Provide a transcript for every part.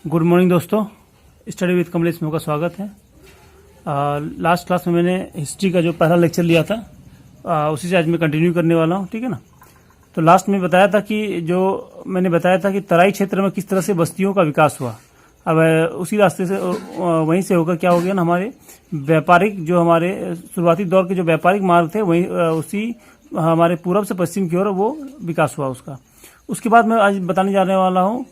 Good morning दोस्तों, study with Kamlesh में का स्वागत है। लास्ट क्लास में मैंने हिस्ट्री का जो पहला लेक्चर लिया था उसी से आज मैं कंटिन्यू करने वाला हूँ, ठीक है ना। तो लास्ट में बताया था कि तराई क्षेत्र में किस तरह से बस्तियों का विकास हुआ। अब उसी रास्ते से वहीं से होकर क्या हो गया ना, हमारे व्यापारिक जो हमारे शुरुआती दौर के जो व्यापारिक मार्ग थे वहीं उसी हमारे पूर्व से पश्चिम की ओर वो विकास हुआ उसका। उसके बाद मैं आज बताने वाला हूँ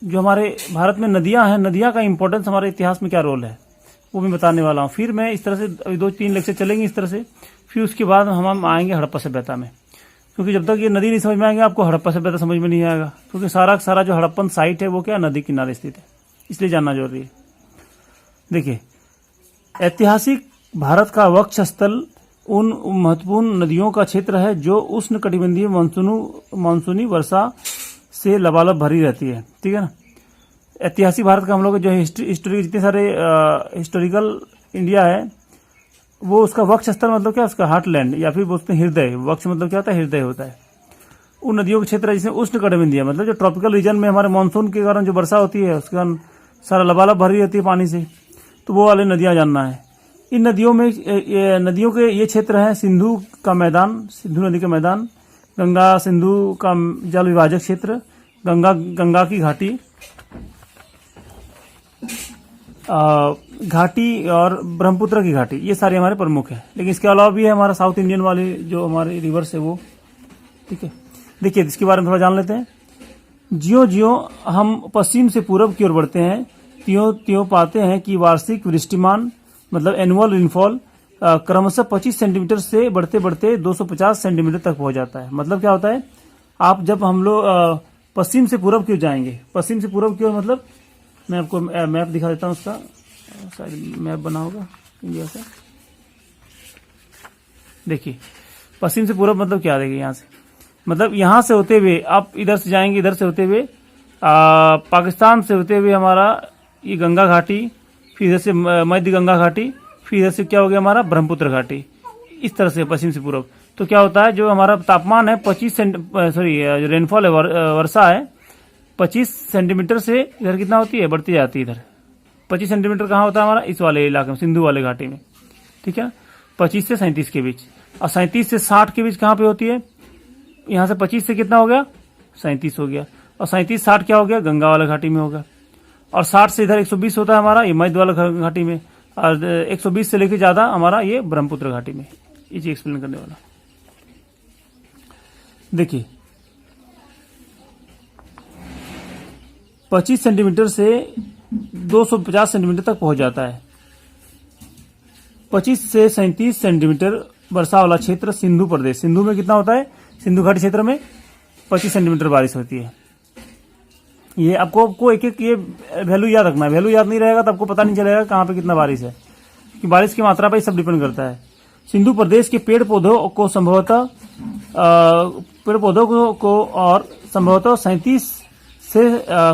जो हमारे भारत में नदियां हैं, नदियां का इंपॉर्टेंस हमारे इतिहास में क्या रोल है वो मैं बताने वाला हूँ। फिर मैं इस तरह से अभी 2-3 लेक्चर चलेंगे इस तरह से। फिर उसके बाद हम आएंगे हड़प्पा सभ्यता में, क्योंकि जब तक ये नदी नहीं समझ में आएंगे आपको हड़प्पा सभ्यता समझ में नहीं आएगा, क्योंकि सारा जो हड़प्पन साइट है वो क्या नदी किनारे स्थित है, इसलिए जानना जरूरी है। देखिए, ऐतिहासिक भारत का वक्ष स्थल उन महत्वपूर्ण नदियों का क्षेत्र है जो उष्ण कटिबंधीय मानसूनी वर्षा से लबालब भरी रहती है, ठीक है ना। ऐतिहासिक भारत का हम लोग जो हिस्टोरी जितने सारे हिस्टोरिकल इंडिया है वो उसका वक्ष स्थल मतलब क्या, उसका हार्टलैंड या फिर बोलते हैं हृदय। वक्ष मतलब क्या होता है, हृदय होता है। उन नदियों के क्षेत्र जिसमें उष्ण कटिबंधीय मतलब जो ट्रॉपिकल रीजन में हमारे मानसून के कारण जो वर्षा होती है उसके कारण सारा लबालब भरी रहती है पानी से, तो वो वाली नदियां जानना है। इन नदियों के ये क्षेत्र है सिंधु नदी का मैदान, गंगा सिंधु का जल विभाजक क्षेत्र, गंगा की घाटी और ब्रह्मपुत्र की घाटी, ये सारे हमारे प्रमुख है। लेकिन इसके अलावा भी है हमारा साउथ इंडियन वाले जो हमारे रिवर्स है वो, ठीक है। देखिए इसके बारे में थोड़ा जान लेते हैं। ज्यों हम पश्चिम से पूर्व की ओर बढ़ते हैं त्यों पाते हैं कि वार्षिक वृष्टिमान मतलब एनुअल रेनफॉल क्रमशः 25 सेंटीमीटर से बढ़ते बढ़ते 250 सेंटीमीटर तक पहुंच जाता है। मतलब क्या होता है, आप जब हम लोग पश्चिम से पूर्व की ओर जाएंगे, पश्चिम से पूर्व की ओर मतलब मैं आपको मैप दिखा देता हूँ, उसका शायद मैप बना होगा इंडिया का। देखिए पश्चिम से पूर्व मतलब क्या, देखिए यहाँ से मतलब यहाँ से होते हुए आप इधर से जाएंगे, इधर से होते हुए पाकिस्तान से होते हुए हमारा ये गंगा घाटी, फिर इधर से मध्य गंगा घाटी, फिर इधर से क्या हो गया हमारा ब्रह्मपुत्र घाटी, इस तरह से पश्चिम से पूर्व। तो क्या होता है, जो हमारा तापमान है रेनफॉल है वर्षा है 25 सेंटीमीटर से इधर कितना होती है, बढ़ती जाती है। इधर 25 सेंटीमीटर कहाँ होता है हमारा, इस वाले इलाके में, सिंधु वाले घाटी में, ठीक है। 25 से 37 के बीच, और 37 से 60 के बीच कहाँ पे होती है, यहाँ से 25 से कितना हो गया 37 हो गया, और 37-60 क्या हो गया, गंगा वाला घाटी में होगा। और 60 से इधर 120 होता है हमारा ये मध्य वाला घाटी में, और 120 से लेकर ज्यादा हमारा ये ब्रह्मपुत्र घाटी में। ये चीज एक्सप्लेन करने वाला। देखिए 25 सेंटीमीटर से 250 सेंटीमीटर तक पहुंच जाता है। 25 से 37 सेंटीमीटर वर्षा वाला क्षेत्र सिंधु प्रदेश, सिंधु में कितना होता है, सिंधु घाटी क्षेत्र में 25 सेंटीमीटर बारिश होती है। ये आपको एक ये वैल्यू याद रखना है, वैल्यू याद नहीं रहेगा तो आपको पता नहीं चलेगा कहाँ पे कितना बारिश है, कि बारिश की मात्रा पर सब डिपेंड करता है। सिंधु प्रदेश के पेड़ पौधों को संभवतः और संभवतः 37 से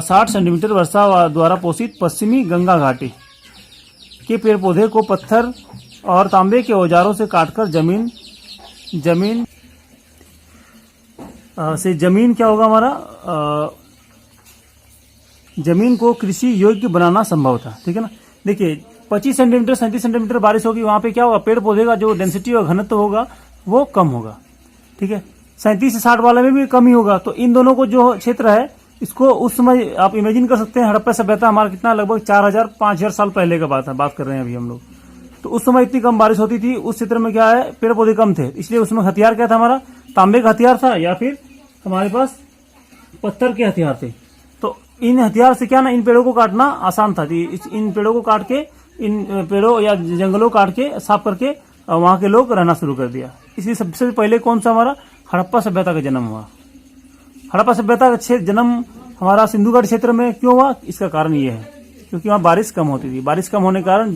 60 सेंटीमीटर वर्षा द्वारा पोषित पश्चिमी गंगा घाटी के पेड़ पौधे को पत्थर और तांबे के औजारों से काटकर जमीन क्या होगा हमारा, जमीन को कृषि योग्य बनाना संभव था, ठीक है ना। देखिए 25 सेंटीमीटर 37 सेंटीमीटर बारिश होगी, वहां पे क्या होगा, पेड़ पौधे का जो डेंसिटी और घनत्व होगा वो कम होगा, ठीक है। 37 से 60 वाले में भी कम ही होगा। तो इन दोनों को जो क्षेत्र है इसको उस समय आप इमेजिन कर सकते हैं, हड़प्पा सभ्यता हमारा कितना लगभग 4000-5000 साल पहले का बात कर रहे हैं अभी हम लोग। तो उस समय इतनी कम बारिश होती थी, उस क्षेत्र में क्या है, पेड़ पौधे कम थे, इसलिए उसमें हथियार क्या था हमारा, तांबे का हथियार था या फिर हमारे पास पत्थर के हथियार थे। तो इन हथियार से क्या ना, इन पेड़ों को काटना आसान था। इन पेड़ों को काट के, इन पेड़ों या जंगलों काट के साफ करके वहां के लोग रहना शुरू कर दिया। इसलिए सबसे पहले कौन सा हमारा हड़प्पा सभ्यता का जन्म हुआ। हड़प्पा सभ्यता का जन्म हमारा सिंधु घाटी क्षेत्र में क्यों हुआ, इसका कारण ये है क्योंकि वहां बारिश कम होती थी। बारिश कम होने के कारण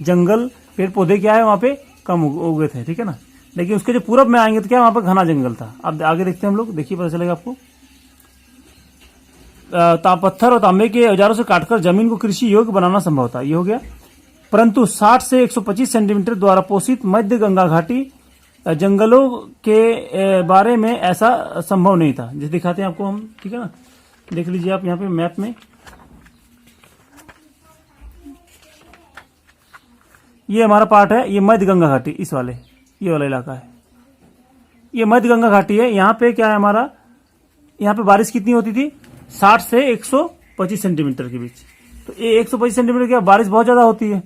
जंगल पेड़ पौधे क्या है वहां पे कम उगे थे, ठीक है ना। लेकिन उसके जो पूरब में आएंगे तो क्या वहां पर घना जंगल था। अब आगे देखते हैं हम लोग, देखिए पता चलेगा आपको। पत्थर और तांबे के औजारों से काटकर जमीन को कृषि योग्य बनाना संभव था, ये हो गया। परंतु 60 से 125 सेंटीमीटर द्वारा पोषित मध्य गंगा घाटी जंगलों के बारे में ऐसा संभव नहीं था, जैसे दिखाते हैं आपको हम, ठीक है ना। देख लीजिए आप यहाँ पे मैप में, ये हमारा पार्ट है, ये मध्य गंगा घाटी, इस वाले ये वाला इलाका है, ये मध्य गंगा घाटी है। यहाँ पे क्या है हमारा, यहाँ पे बारिश कितनी होती थी, 60 से 125 सेंटीमीटर के बीच। तो ये 125 सेंटीमीटर की बारिश बहुत ज्यादा होती है।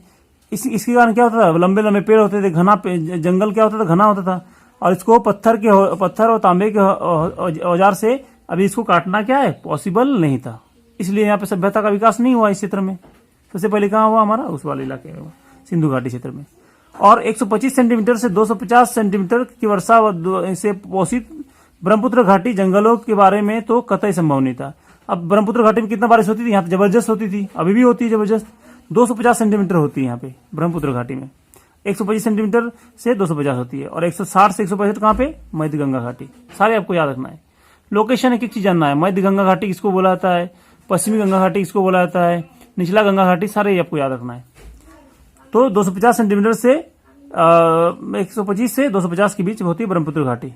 इसके कारण क्या होता था, लंबे लंबे पेड़ होते थे, घना जंगल क्या होता था, घना होता था, और इसको पत्थर और तांबे के औजार से अभी इसको काटना क्या है, पॉसिबल नहीं था। इसलिए यहाँ पे सभ्यता का विकास नहीं हुआ इस क्षेत्र में। सबसे पहले कहाँ हुआ हमारा, उस वाले इलाके में, सिंधु घाटी क्षेत्र में। और 125 सेंटीमीटर से 250 सेंटीमीटर की वर्षा से पोषित ब्रह्मपुत्र घाटी जंगलों के बारे में तो कतई संभव नहीं था। अब ब्रह्मपुत्र घाटी में कितना बारिश होती थी, यहाँ पे जबरदस्त होती थी, अभी भी होती है जबरदस्त, 250 सेंटीमीटर होती है यहाँ पे ब्रह्मपुत्र घाटी में। 125 सेंटीमीटर से 250 होती है, और 160 से 165 कहाँ पे, मध्य गंगा घाटी। सारे आपको याद रखना है। लोकेशन एक एक चीज जानना है, मध्य गंगा घाटी किसको बोला जाता है, पश्चिमी गंगा घाटी किसको बोला जाता है, निचला गंगा घाटी, सारे आपको याद रखना है। तो 250 सेंटीमीटर से 125 से 250 के बीच होती है ब्रह्मपुत्र घाटी।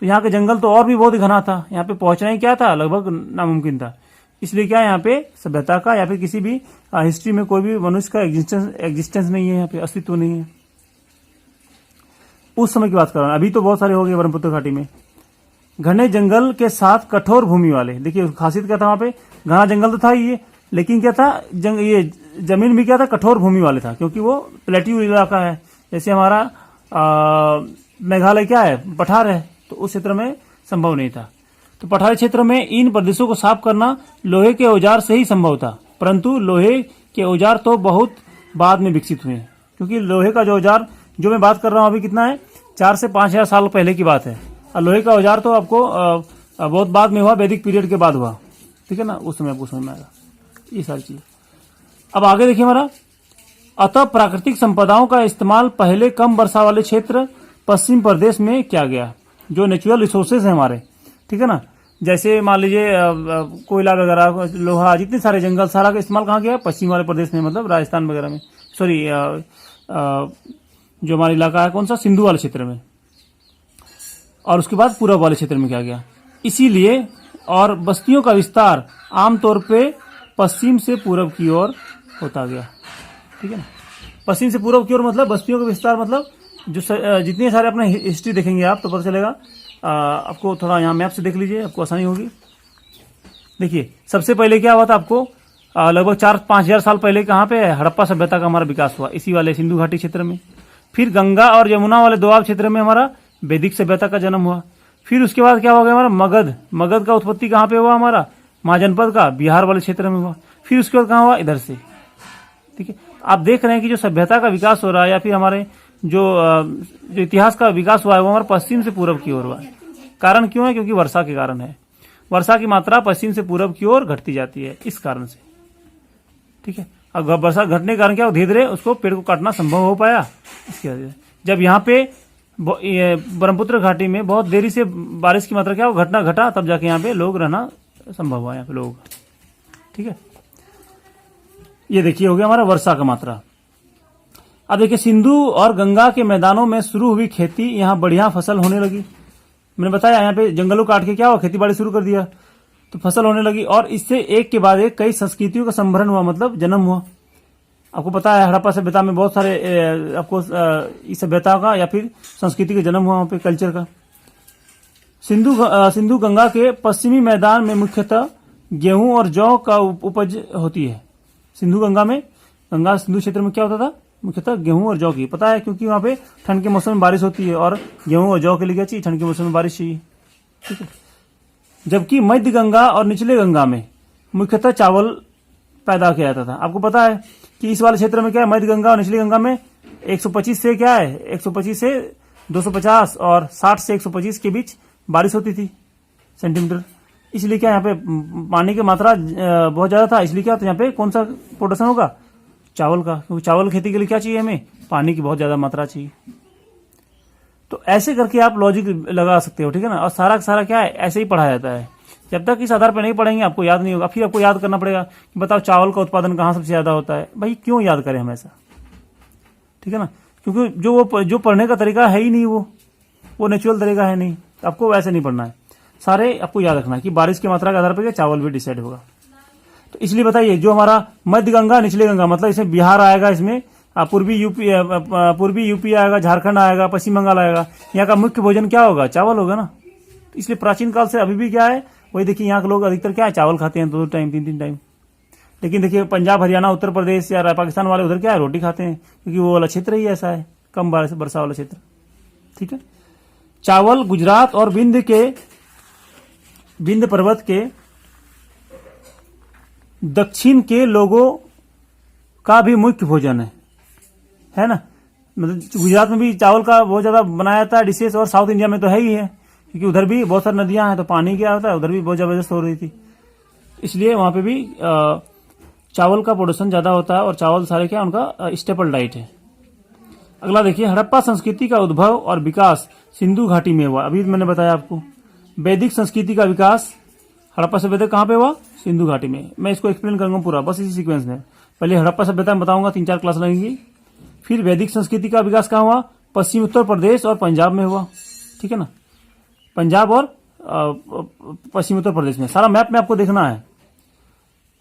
तो यहाँ के जंगल तो और भी बहुत ही घना था, यहाँ पे पहुंचना ही क्या था, लगभग नामुमकिन था। इसलिए क्या यहाँ पे सभ्यता का या फिर किसी भी हिस्ट्री में कोई भी मनुष्य का एग्जिस्टेंस नहीं है, यहाँ पे अस्तित्व नहीं है। उस समय की बात कर रहा हूं, अभी तो बहुत सारे हो गए ब्रह्मपुत्र घाटी में। घने जंगल के साथ कठोर भूमि वाले, देखिए खासियत क्या था वहां पे, घना जंगल तो था ही, लेकिन क्या था, ये जमीन भी क्या था, कठोर भूमि वाले था, क्योंकि वो प्लेट्यू इलाका है। जैसे हमारा मेघालय क्या है, पठार है, तो उस क्षेत्र में संभव नहीं था। तो पठारी क्षेत्र में इन प्रदेशों को साफ करना लोहे के औजार से ही संभव था, परंतु लोहे के औजार तो बहुत बाद में विकसित हुए, क्योंकि लोहे का जो औजार जो मैं बात कर रहा हूं अभी कितना है, 4 से 5,000 साल पहले की बात है। और लोहे का औजार तो आपको बहुत बाद में हुआ, वैदिक पीरियड के बाद हुआ, ठीक है ना, उस समय आपको समझ में आएगा ये सारी चीज। अब आगे देखिए हमारा, अतः प्राकृतिक संपदाओं का इस्तेमाल पहले कम वर्षा वाले क्षेत्र पश्चिम प्रदेश में किया गया, जो नेचुरल रिसोर्सेज है हमारे, ठीक है ना, जैसे मान लीजिए कोयला वगैरह, लोहा, जितने सारे जंगल, सारा का इस्तेमाल कहाँ किया, पश्चिम वाले प्रदेश में, मतलब राजस्थान वगैरह में, सॉरी जो हमारा इलाका है कौन सा, सिंधु वाले क्षेत्र में, और उसके बाद पूर्व वाले क्षेत्र में किया गया। इसीलिए और बस्तियों का विस्तार आमतौर पे पश्चिम से पूर्व की ओर होता गया, ठीक है ना। पश्चिम से पूर्व की ओर मतलब बस्तियों का विस्तार, मतलब जो जितने सारे अपने हिस्ट्री देखेंगे आप तो पता चलेगा। आपको थोड़ा यहाँ मैप से देख लीजिए, आपको आसानी होगी। देखिए सबसे पहले क्या हुआ था, आपको लगभग 4-5 हजार साल पहले कहाँ पे हड़प्पा सभ्यता का हमारा विकास हुआ, इसी वाले सिंधु घाटी क्षेत्र में। फिर गंगा और यमुना वाले दोआब क्षेत्र में हमारा वैदिक सभ्यता का जन्म हुआ। फिर उसके बाद क्या हो गया हमारा, मगध का उत्पत्ति कहाँ पे हुआ हमारा, महाजनपद का बिहार वाले क्षेत्र में हुआ। फिर उसके बाद कहाँ हुआ, इधर से, ठीक है। आप देख रहे हैं कि जो सभ्यता का विकास हो रहा है या फिर हमारे जो इतिहास का विकास हुआ है वो हमारे पश्चिम से पूर्व की ओर हुआ है। कारण क्यों है, क्योंकि वर्षा के कारण है। वर्षा की मात्रा पश्चिम से पूर्व की ओर घटती जाती है, इस कारण से, ठीक है। अब वर्षा घटने के कारण क्या, धीरे धीरे उसको पेड़ को काटना संभव हो पाया। इसकी वजह से जब यहाँ पे ब्रह्मपुत्र घाटी में बहुत देरी से बारिश की मात्रा क्या घटा, तब जाके यहाँ पे लोग रहना संभव हुआ, यहाँ पे लोग, ठीक है। ये देखिए हो गया हमारा वर्षा का मात्रा। अब देखिए सिंधु और गंगा के मैदानों में शुरू हुई खेती, यहाँ बढ़िया फसल होने लगी। मैंने बताया यहाँ पे जंगलों काट के क्या हुआ, खेती बाड़ी शुरू कर दिया, तो फसल होने लगी, और इससे एक के बाद एक कई संस्कृतियों का संभरण हुआ, मतलब जन्म हुआ। आपको पता है हड़प्पा सभ्यता में बहुत सारे आपको इस सभ्यता का या फिर संस्कृति का जन्म हुआ वहां पे, कल्चर का। सिंधु गंगा के पश्चिमी मैदान में मुख्यतः गेहूं और जौ का उपज होती है। सिंधु गंगा में, गंगा सिंधु क्षेत्र में क्या होता था, मुख्यतः गेहूं और जौ की, पता है, क्योंकि वहां पे ठंड के मौसम में बारिश होती है, और गेहूं और जौ के लिए क्या चाहिए, ठंड के मौसम में बारिश चाहिए, ठीक है। जबकि मध्य गंगा और निचले गंगा में मुख्यतः चावल पैदा किया जाता था। आपको पता है कि इस वाले क्षेत्र में क्या है, मध्य गंगा और निचली गंगा में 125 से क्या है, 125 से 250 और 60 से 125 के बीच बारिश होती थी सेंटीमीटर। इसलिए क्या यहाँ पे पानी की मात्रा बहुत ज्यादा था, इसलिए क्या, तो यहाँ पे कौन सा प्रोडक्शन होगा, चावल का, क्योंकि चावल खेती के लिए क्या चाहिए, हमें पानी की बहुत ज्यादा मात्रा चाहिए। तो ऐसे करके आप लॉजिक लगा सकते हो, ठीक है ना। और सारा का सारा क्या है, ऐसे ही पढ़ाया जाता है। जब तक इस आधार पर नहीं पढ़ेंगे आपको याद नहीं होगा। फिर आपको याद करना पड़ेगा कि बताओ चावल का उत्पादन कहाँ सबसे ज्यादा होता है। भाई क्यों याद करें हमेशा, ठीक है ना, क्योंकि जो पढ़ने का तरीका है ही नहीं, वो नेचुरल तरीका है नहीं, आपको वैसे नहीं पढ़ना है। सारे आपको याद रखना है कि बारिश की मात्रा के आधार पर चावल भी डिसाइड होगा। तो इसलिए बताइए, जो हमारा मध्य गंगा निचले गंगा, मतलब इसमें बिहार आएगा, इसमें पूर्वी यूपी आएगा, झारखंड आएगा, पश्चिम बंगाल आएगा, यहाँ का मुख्य भोजन क्या होगा? चावल होगा ना। इसलिए प्राचीन काल से अभी भी क्या है, वही देखिए यहाँ के लोग अधिकतर क्या है, चावल खाते हैं, 2 टाइम 3 टाइम। लेकिन देखिए पंजाब, हरियाणा, उत्तर प्रदेश या पाकिस्तान वाले उधर क्या है, रोटी खाते हैं, क्योंकि वो वाला क्षेत्र ही ऐसा है, कम वर्षा वाला क्षेत्र। ठीक है। चावल गुजरात और विंध्य पर्वत के दक्षिण के लोगों का भी मुख्य भोजन है ना। मतलब गुजरात में भी चावल का बहुत ज्यादा बनाया जाता है डिशेस, और साउथ इंडिया में तो है ही है, क्योंकि उधर भी बहुत सारी नदियां हैं, तो पानी क्या होता है, उधर भी बहुत जबरदस्त हो रही थी, इसलिए वहां पे भी चावल का प्रोडक्शन ज्यादा होता है, और चावल सारे क्या उनका स्टेपल डाइट है। अगला देखिए, हड़प्पा संस्कृति का उद्भव और विकास सिंधु घाटी में हुआ। अभी मैंने बताया आपको, वैदिक संस्कृति का विकास हड़प्पा सभ्यता कहाँ पे हुआ? सिंधु घाटी में। मैं इसको एक्सप्लेन करूंगा पूरा, बस इसी सीक्वेंस में। पहले हड़प्पा सभ्यता में बताऊंगा, 3-4 क्लास लगेंगी। फिर वैदिक संस्कृति का विकास कहाँ हुआ? पश्चिम उत्तर प्रदेश और पंजाब में हुआ। ठीक है ना, पंजाब और पश्चिम उत्तर प्रदेश में, सारा मैप में आपको देखना है।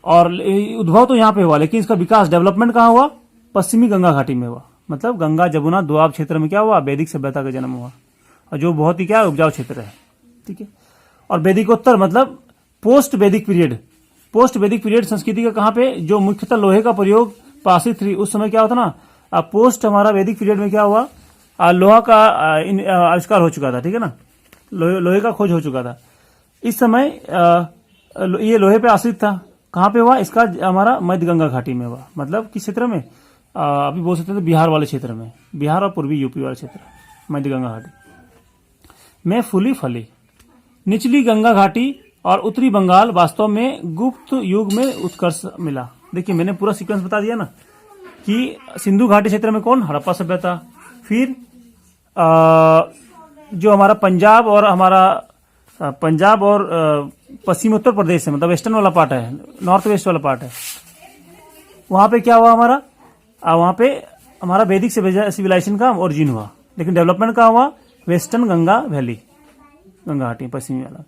और उद्भव तो यहाँ पे हुआ, लेकिन इसका विकास, डेवलपमेंट कहाँ हुआ? पश्चिमी गंगा घाटी में हुआ। मतलब गंगा जमुना दोआब क्षेत्र में क्या हुआ? वैदिक सभ्यता का जन्म हुआ, और जो बहुत ही क्या उपजाऊ क्षेत्र है। ठीक है। और वैदिकोत्तर मतलब पोस्ट वैदिक पीरियड, पोस्ट वैदिक पीरियड संस्कृति का कहाँ पे, जो मुख्यतः लोहे का प्रयोग पासित थी उस समय क्या होता ना, पोस्ट हमारा वैदिक पीरियड में क्या हुआ, लोहा का आविष्कार हो चुका था। ठीक है ना, लोहे का खोज हो चुका था। इस समय ये लोहे पे आश्रित था। कहाँ पे हुआ? इसका हमारा मध्य गंगा घाटी में हुआ। मतलब किस क्षेत्र में? अभी बोल सकते हैं बिहार वाले क्षेत्र में, बिहार और पूर्वी यूपी वाले क्षेत्र, मध्य गंगा घाटी में फूली। निचली गंगा घाटी और उत्तरी बंगाल वास्तव में गुप्त युग में उत्कर्ष मिला। देखिए मैंने पूरा सीक्वेंस बता दिया ना, कि सिंधु घाटी क्षेत्र में कौन? हड़प्पा सभ्यता। फिर जो हमारा पंजाब और पश्चिम उत्तर प्रदेश है, मतलब वेस्टर्न वाला पार्ट है, नॉर्थ वेस्ट वाला पार्ट है, वहां पे क्या हुआ हमारा? वहां पे हमारा वैदिक सिविलाइजेशन का ओरिजिन हुआ। लेकिन डेवलपमेंट कहाँ हुआ? वेस्टर्न गंगा वैली, गंगा घाटी पश्चिमी वाला।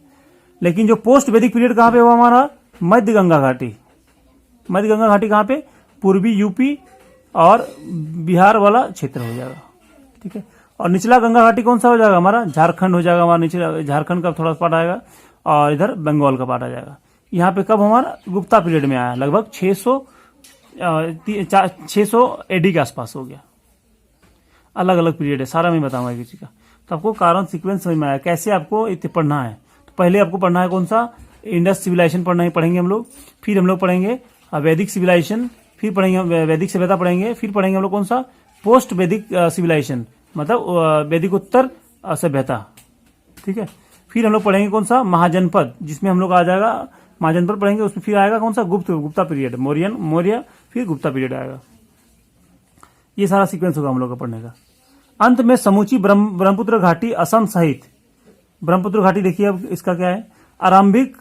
लेकिन जो पोस्ट वैदिक पीरियड कहाँ पे हुआ हमारा? मध्य गंगा घाटी। मध्य गंगा घाटी कहाँ पे? पूर्वी यूपी और बिहार वाला क्षेत्र हो जाएगा। ठीक है। और निचला गंगा घाटी कौन सा हो जाएगा हमारा? झारखंड हो जाएगा हमारा। निचला झारखंड का थोड़ा पार्ट आएगा, और इधर बंगाल का पार्ट आ जाएगा। यहाँ पे कब हमारा? गुप्ता पीरियड में आया, लगभग 600 एडी के आसपास हो गया। अलग अलग पीरियड है, सारा मैं बताऊंगा किसी का। तो आपको कारण सीक्वेंस समझ में आया, कैसे आपको इतने पढ़ना है। तो पहले आपको पढ़ना है कौन सा? इंडस सिविलाइजेशन पढ़ेंगे हम लोग। फिर हम लोग पढ़ेंगे वैदिक सिविलाइजेशन, फिर पढ़ेंगे वैदिक सभ्यता पढ़ेंगे। फिर पढ़ेंगे हम लोग कौन सा? पोस्ट वैदिक सिविलाइजेशन, मतलब वैदिक उत्तर सभ्यता। ठीक है। फिर हम लोग पढ़ेंगे कौन सा? महाजनपद, जिसमें हम लोग आ जाएगा महाजनपद पढ़ेंगे। उसमें फिर आएगा कौन सा? गुप्ता पीरियड, मौर्य, फिर गुप्ता पीरियड आएगा। ये सारा सीक्वेंस होगा हम लोग का पढ़ने का। अंत में समूची ब्रह्मपुत्र घाटी असम सहित, ब्रह्मपुत्र घाटी देखिए अब इसका क्या है? आरंभिक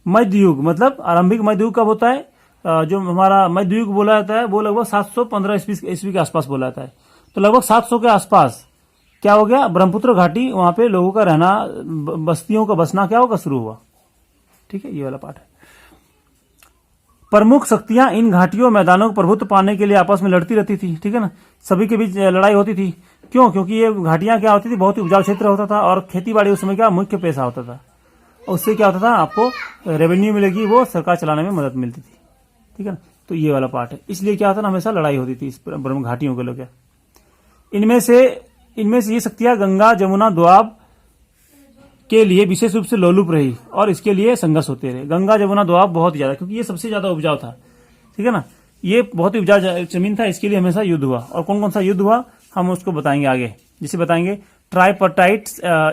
मध्य युग, मतलब आरंभिक मध्य युग कब होता है? जो हमारा मध्य युग बोला जाता है वो लगभग 715 ईस्वी के आसपास बोला जाता है। तो लगभग 700 के आसपास क्या हो गया? ब्रह्मपुत्र घाटी, वहां पे लोगों का रहना, बस्तियों का बसना क्या होगा? शुरू हुआ। ठीक है, ये वाला पार्ट है। प्रमुख शक्तियां इन घाटियों मैदानों को प्रभुत्व पाने के लिए आपस में लड़ती रहती थी। ठीक है ना, सभी के बीच लड़ाई होती थी। क्यों? क्योंकि ये घाटियां क्या होती थी? बहुत ही उपजाऊ क्षेत्र होता था, और खेती बाड़ी उस समय क्या मुख्य पेशा होता था। और उससे क्या होता था? आपको रेवेन्यू मिलेगी, वो सरकार चलाने में मदद मिलती थी। ठीक है ना, तो ये वाला पार्ट है। इसलिए क्या होता था? हमेशा लड़ाई होती थी इस घाटियों के लोग। इनमें से ये शक्तियां गंगा जमुना दोआब के लिए विशेष रूप से लोलुप रही, और इसके लिए संघर्ष होते रहे। गंगा जमुना दोआब बहुत ज्यादा, क्योंकि ये सबसे ज्यादा उपजाऊ था। ठीक है ना, ये बहुत ही उपजाऊ जमीन था, इसके लिए हमेशा युद्ध हुआ। और कौन कौन सा युद्ध हुआ हम उसको बताएंगे आगे, जिसे बताएंगे ट्राइपार्टाइट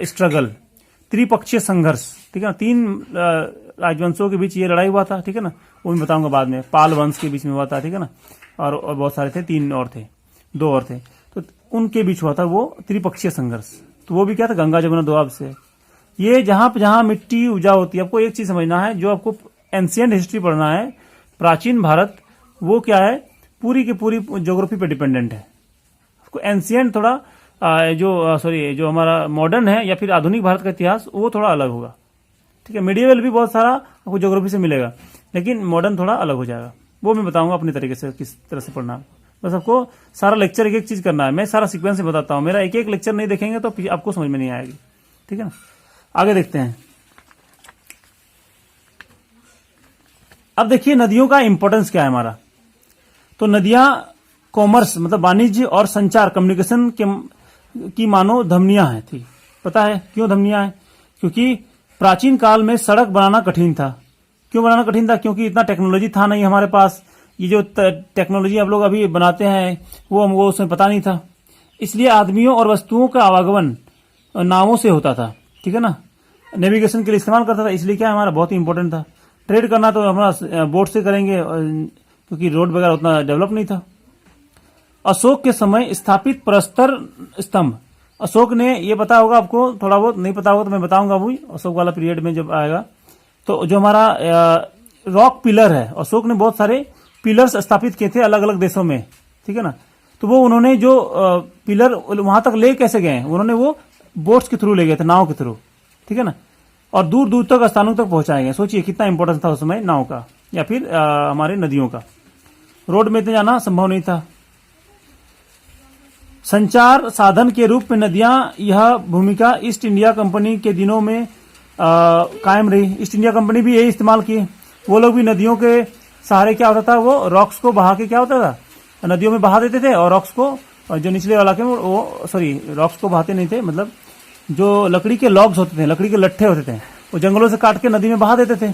स्ट्रगल, त्रिपक्षीय संघर्ष। ठीक है ना, 3 राजवंशों के बीच ये लड़ाई हुआ था। ठीक है ना, वो मैं बताऊंगा बाद में। पाल वंश के बीच में हुआ था। ठीक है ना, और बहुत सारे थे, 3 और थे, 2 और थे, तो उनके बीच हुआ था वो त्रिपक्षीय संघर्ष। तो वो भी क्या था? गंगा जमुना दोआब से। ये जहां मिट्टी उपजाऊ होती है, आपको एक चीज समझना है, जो आपको एंशिएंट हिस्ट्री पढ़ना है, प्राचीन भारत, वो क्या है? पूरी की पूरी ज्योग्राफी पे डिपेंडेंट है। आपको एंशिएंट थोड़ा जो हमारा मॉडर्न है या फिर आधुनिक भारत का इतिहास, वो थोड़ा अलग होगा। ठीक है। मिडिएवल भी बहुत सारा आपको ज्योग्राफी से मिलेगा, लेकिन मॉडर्न थोड़ा अलग हो जाएगा, वो मैं बताऊंगा अपने तरीके से किस तरह से पढ़ना है। बस आपको सारा लेक्चर एक एक चीज करना है, मैं सारा सीक्वेंस से बताता हूँ, मेरा एक एक लेक्चर नहीं देखेंगे तो आपको समझ में नहीं आएगी, ठीक है ना। आगे देखते हैं। अब देखिए नदियों का इंपॉर्टेंस क्या है हमारा। तो नदियां कॉमर्स मतलब वाणिज्य और संचार कम्युनिकेशन की मानो धमनियां हैं थी। पता है क्यों धमनियां हैं? क्योंकि प्राचीन काल में सड़क बनाना कठिन था। क्यों बनाना कठिन था? क्योंकि इतना टेक्नोलॉजी था नहीं हमारे पास। ये जो टेक्नोलॉजी आप लोग अभी बनाते हैं वो हमको उसमें पता नहीं था, इसलिए आदमियों और वस्तुओं का आवागमन नावों से होता था, ठीक है ना। नेविगेशन के लिए इस्तेमाल करता था, इसलिए क्या हमारा बहुत ही इंपॉर्टेंट था। ट्रेड करना तो हमारा बोट से करेंगे, क्योंकि रोड वगैरह उतना डेवलप नहीं था। अशोक के समय स्थापित प्रस्तर स्तंभ, अशोक ने, ये पता होगा आपको, थोड़ा बहुत नहीं पता होगा तो मैं बताऊंगा अभी अशोक वाला पीरियड में जब आएगा। तो जो हमारा रॉक पिलर है, अशोक ने बहुत सारे पिलर्स स्थापित किए थे अलग अलग देशों में, ठीक है ना। तो वो उन्होंने जो पिलर वहां तक ले कैसे गए, उन्होंने वो बोट्स के थ्रू ले गए थे, नाव के थ्रू, ठीक है ना। और दूर दूर तक स्थानों तक पहुंचाए गए। सोचिए कितना इंपॉर्टेंस था उस समय नाव का या फिर हमारे नदियों का। रोड में इतने जाना संभव नहीं था। संचार साधन के रूप में नदियां, यह भूमिका ईस्ट इंडिया कंपनी के दिनों में कायम रही। ईस्ट इंडिया कंपनी भी यही इस्तेमाल किए। वो लोग भी नदियों के सहारे क्या होता था, वो रॉक्स को बहा के क्या होता था, नदियों में बहा देते थे। और रॉक्स को जो निचले इलाके में रॉक्स को बहाते नहीं थे, मतलब जो लकड़ी के लॉग्स होते थे, लकड़ी के लट्ठे होते थे, वो जंगलों से काट के नदी में बहा देते थे।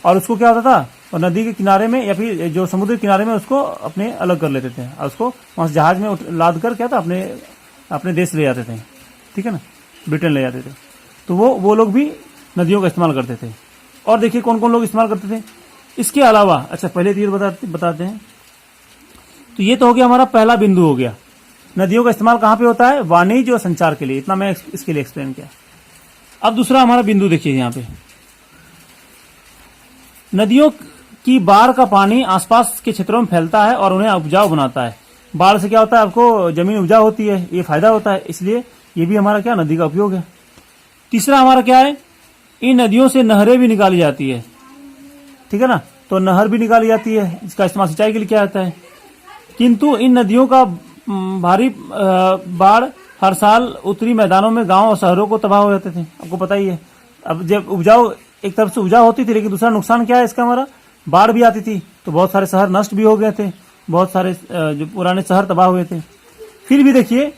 और उसको क्या होता था, और नदी के किनारे में या फिर जो समुद्र के किनारे में उसको अपने अलग कर लेते थे और उसको वहां से जहाज में लाद कर क्या था अपने देश ले जाते थे, ठीक है ना, ब्रिटेन ले जाते थे। तो वो लोग भी नदियों का इस्तेमाल करते थे। और देखिए कौन कौन लोग इस्तेमाल करते थे इसके अलावा। अच्छा पहले तीर बताते हैं। तो ये तो हो गया हमारा पहला बिंदु हो गया, नदियों का इस्तेमाल कहां पे होता है, वाणिज्य और संचार के लिए। इतना मैं इसके लिए एक्सप्लेन किया। अब दूसरा हमारा बिंदु देखिए यहां पे, नदियों की बाढ़ का पानी आसपास के क्षेत्रों में फैलता है और उन्हें उपजाऊ बनाता है। बाढ़ से क्या होता है, आपको जमीन उपजाऊ होती है, ये फायदा होता है, इसलिए ये भी हमारा क्या नदी का उपयोग है। तीसरा हमारा क्या है, इन नदियों से नहरें भी निकाली जाती है, ठीक है ना। तो नहर भी निकाली जाती है, इसका इस्तेमाल सिंचाई के लिए किया जाता है। किंतु इन नदियों का भारी बाढ़ हर साल उत्तरी मैदानों में गांव और शहरों को तबाह हो जाते थे, आपको पता ही है। अब जब उपजाऊ एक तरफ से उपजाऊ होती थी, लेकिन दूसरा नुकसान क्या है इसका हमारा, बाढ़ भी आती थी तो बहुत सारे शहर नष्ट भी हो गए थे, बहुत सारे जो पुराने शहर तबाह हुए थे। फिर भी देखिए,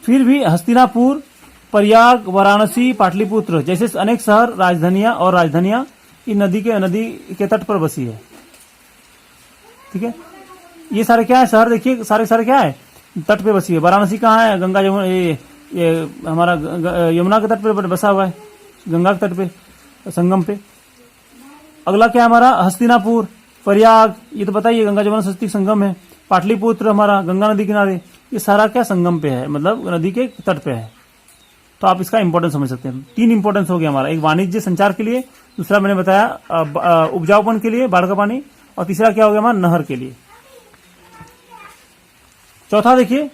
फिर भी हस्तिनापुर, प्रयाग, वाराणसी, पाटलिपुत्र जैसे अनेक शहर, राजधानियां इन नदी के तट पर बसी है, ठीक है। ये सारे क्या है शहर, देखिए सारे क्या है, तट पे बसी है। वाराणसी कहाँ है, गंगा जमुना, ये हमारा यमुना के तट पे बसा हुआ है, गंगा के तट पे, संगम पे। अगला क्या है हमारा, हस्तिनापुर, प्रयाग, ये तो बताइए गंगा जमुना सरस्वती संगम है। पाटलिपुत्र हमारा गंगा नदी किनारे, ये सारा क्या संगम पे है, मतलब नदी के तट पे है। तो आप इसका इंपॉर्टेंस समझ सकते हैं। 3 इंपॉर्टेंस हो गया हमारा, एक वाणिज्य संचार के लिए, दूसरा मैंने बताया उपजाऊपन के लिए बाढ़ का पानी, और तीसरा क्या हो गया हमारा नहर के लिए। चौथा देखिए,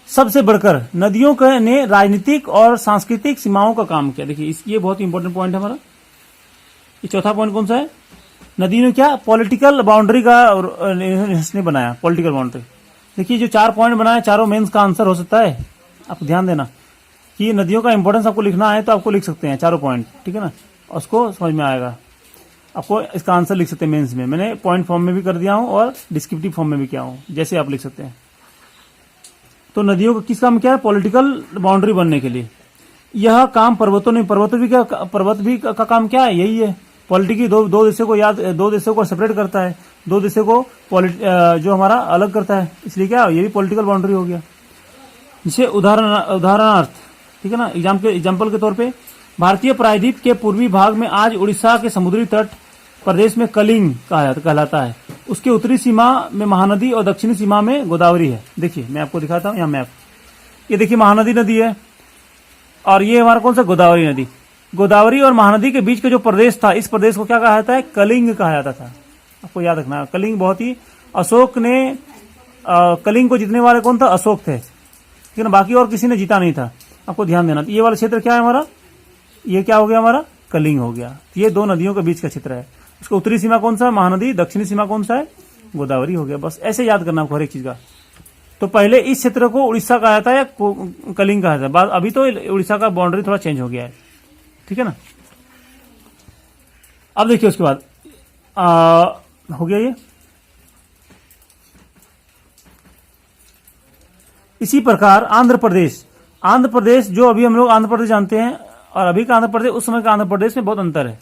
सबसे बढ़कर नदियों ने राजनीतिक और सांस्कृतिक सीमाओं का काम किया। देखिए ये बहुत इंपॉर्टेंट पॉइंट है हमारा। ये चौथा पॉइंट कौन सा है, नदी ने क्या पॉलिटिकल बाउंड्री का इसने बनाया, पॉलिटिकल बाउंड्री। देखिए जो 4 पॉइंट बनाए, चारों मेंस का आंसर हो सकता है। आप ध्यान देना कि नदियों का इंपॉर्टेंस आपको लिखना है तो आपको लिख सकते हैं चारों पॉइंट, ठीक है ना, उसको समझ में आएगा। आपको इसका आंसर लिख सकते हैं मेंस में, मैंने पॉइंट फॉर्म में भी कर दिया हूं और डिस्क्रिप्टिव फॉर्म में भी किया हूं, जैसे आप लिख सकते हैं। तो नदियों का किस काम क्या है, पॉलिटिकल बाउंड्री बनने के लिए। यह काम पर्वत भी का काम क्या है, यही है। पॉलिटिकल दो देशों को सेपरेट करता है, 2 देशों को जो हमारा अलग करता है, इसलिए क्या ये भी पॉलिटिकल बाउंड्री हो गया। जिसे उदाहरणार्थ, ठीक है ना, एग्जाम्पल के तौर पे भारतीय प्रायद्वीप के पूर्वी भाग में आज उड़ीसा के समुद्री तट प्रदेश में कलिंग कहलाता है। उसके उत्तरी सीमा में महानदी और दक्षिणी सीमा में गोदावरी है। देखिए मैं आपको दिखाता हूँ यहाँ मैप, ये देखिए महानदी नदी है और ये हमारा कौन सा गोदावरी नदी। गोदावरी और महानदी के बीच का जो प्रदेश था, इस प्रदेश को क्या कहा जाता है, कलिंग कहा जाता था। आपको याद रखना, कलिंग बहुत ही, अशोक ने कलिंग को जीतने वाले कौन था, अशोक थे, ठीक है ना, बाकी और किसी ने जीता नहीं था, आपको ध्यान देना। तो ये वाला क्षेत्र क्या है हमारा, ये क्या हो गया हमारा, कलिंग हो गया। तो ये दो नदियों के बीच का क्षेत्र है। उसका उत्तरी सीमा कौन सा है, महानदी, दक्षिणी सीमा कौन सा है, गोदावरी हो गया। बस ऐसे याद करना आपको हर एक चीज का। तो पहले इस क्षेत्र को उड़ीसा कहा जाता है या कलिंग कहा जाता है, अभी तो उड़ीसा का बाउंड्री थोड़ा चेंज हो गया है, ठीक है ना। अब देखिए उसके बाद हो गया ये। इसी प्रकार आंध्र प्रदेश जो अभी हम लोग आंध्र प्रदेश जानते हैं और अभी का आंध्र प्रदेश, उस समय का आंध्र प्रदेश में बहुत अंतर है।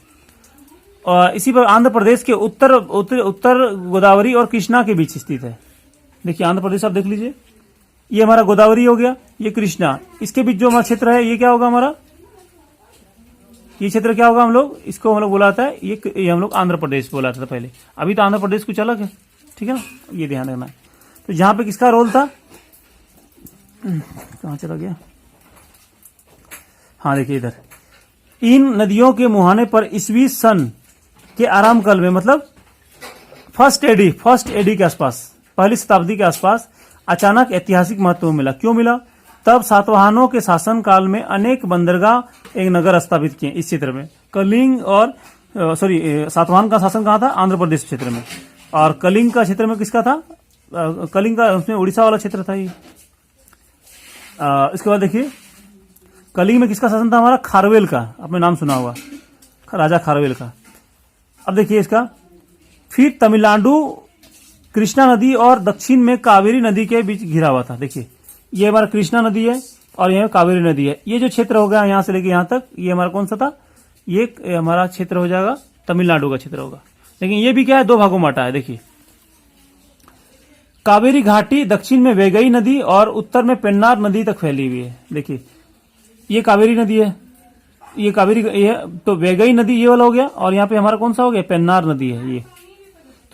और इसी पर आंध्र प्रदेश के उत्तर गोदावरी और कृष्णा के बीच स्थित है। देखिए आंध्र प्रदेश आप देख लीजिए, ये हमारा गोदावरी हो गया, ये कृष्णा, इसके बीच जो हमारा क्षेत्र है ये क्या होगा हमारा, ये क्षेत्र क्या होगा, हम लोग इसको हम लोग बोलाता है ये हम लोग आंध्र प्रदेश बोलाता था पहले। अभी तो आंध्र प्रदेश कुछ अलग है, ठीक है ना, ये ध्यान रखना है। तो जहां पे किसका रोल था, कहां चला गया, हाँ देखिए इधर, इन नदियों के मुहाने पर ईस्वी सन के आरंभ काल में, मतलब फर्स्ट एडी के आसपास, पहली शताब्दी के आसपास अचानक ऐतिहासिक महत्व मिला। क्यों मिला, तब सातवाहनों के शासन काल में अनेक बंदरगाह एक नगर स्थापित किए इस क्षेत्र में। कलिंग और सातवाहन का शासन कहाँ था, आंध्र प्रदेश क्षेत्र में, और कलिंग का क्षेत्र में किसका था, कलिंग का उसमें उड़ीसा वाला क्षेत्र था ये। इसके बाद देखिए कलिंग में किसका शासन था हमारा, खारवेल का, आपने नाम सुना होगा, राजा खारवेल का। अब देखिए इसका, फिर तमिलनाडु कृष्णा नदी और दक्षिण में कावेरी नदी के बीच घिरा हुआ था। देखिए ये हमारा कृष्णा नदी है और यह कावेरी नदी है। ये जो क्षेत्र हो गया यहां से लेके यहां तक, ये हमारा कौन सा था, ये हमारा क्षेत्र हो जाएगा तमिलनाडु का क्षेत्र होगा। लेकिन ये भी क्या है, दो भागों में बटा है। देखिए कावेरी घाटी दक्षिण में वैगई नदी और उत्तर में पेन्नार नदी तक फैली हुई है। देखिए ये कावेरी नदी है, ये कावेरी, ये तो वैगई नदी ये वाला हो गया, और यहाँ पे हमारा कौन सा हो गया, पेन्नार नदी है ये।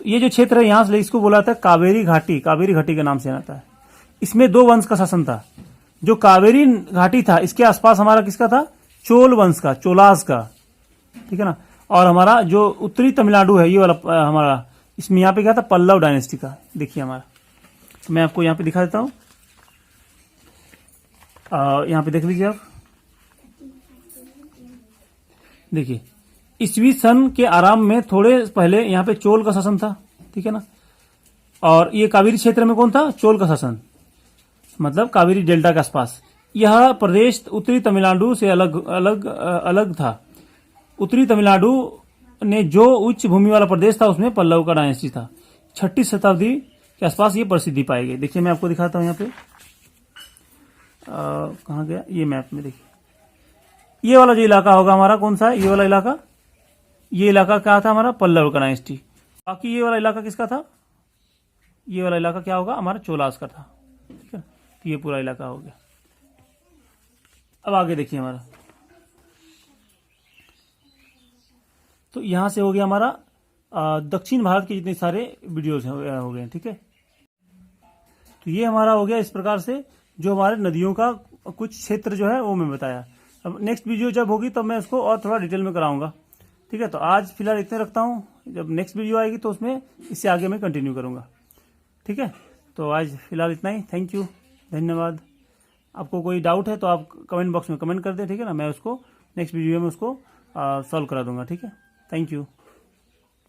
तो ये जो क्षेत्र है यहां से इसको बोला था कावेरी घाटी के नाम से आता है। इसमें दो वंश का शासन था। जो कावेरी घाटी था इसके आसपास हमारा किसका था, चोल वंश का, चोलास का, ठीक है ना। और हमारा जो उत्तरी तमिलनाडु है ये वाला हमारा, इसमें यहाँ पे क्या था, पल्लव डायनेस्टी का। देखिए हमारा, तो मैं आपको यहाँ पे दिखा देता हूँ, यहाँ पे देख लीजिए आप। देखिए ईस्वी सन के आरंभ में थोड़े पहले यहाँ पे चोल का शासन था, ठीक है ना। और ये कावेरी क्षेत्र में कौन था, चोल का शासन, मतलब कावेरी डेल्टा के आसपास। यह प्रदेश उत्तरी तमिलनाडु से अलग था। उत्तरी तमिलनाडु ने जो उच्च भूमि वाला प्रदेश था उसमें पल्लव का डायनेस्टी था। 6वीं शताब्दी के आसपास ये प्रसिद्धि पाई गई। देखिए मैं आपको दिखाता हूँ यहाँ पे, कहाँ गया ये मैप में, देखिए ये वाला जो इलाका होगा हमारा कौन सा है, ये वाला इलाका, ये इलाका क्या था हमारा, पल्लव का डायनेस्टी। बाकी ये वाला इलाका किसका था, ये वाला इलाका क्या होगा हमारा, चोलास का था, ठीक है। तो ये पूरा इलाका हो गया। अब आगे देखिए हमारा, तो यहां से हो गया हमारा दक्षिण भारत के जितने सारे वीडियोज हो गए, ठीक है। तो ये हमारा हो गया इस प्रकार से, जो हमारे नदियों का कुछ क्षेत्र जो है वो मैं बताया। अब नेक्स्ट वीडियो जब होगी तब मैं इसको और थोड़ा डिटेल में कराऊंगा, ठीक है। तो आज फिलहाल इतने रखता हूँ, जब नेक्स्ट वीडियो आएगी तो उसमें इससे आगे मैं कंटिन्यू करूंगा, ठीक है। तो आज फिलहाल इतना ही, थैंक यू, धन्यवाद। आपको कोई डाउट है तो आप कमेंट बॉक्स में कमेंट कर दें, ठीक है ना, मैं उसको नेक्स्ट वीडियो में उसको सॉल्व करा दूंगा, ठीक है। Thank you.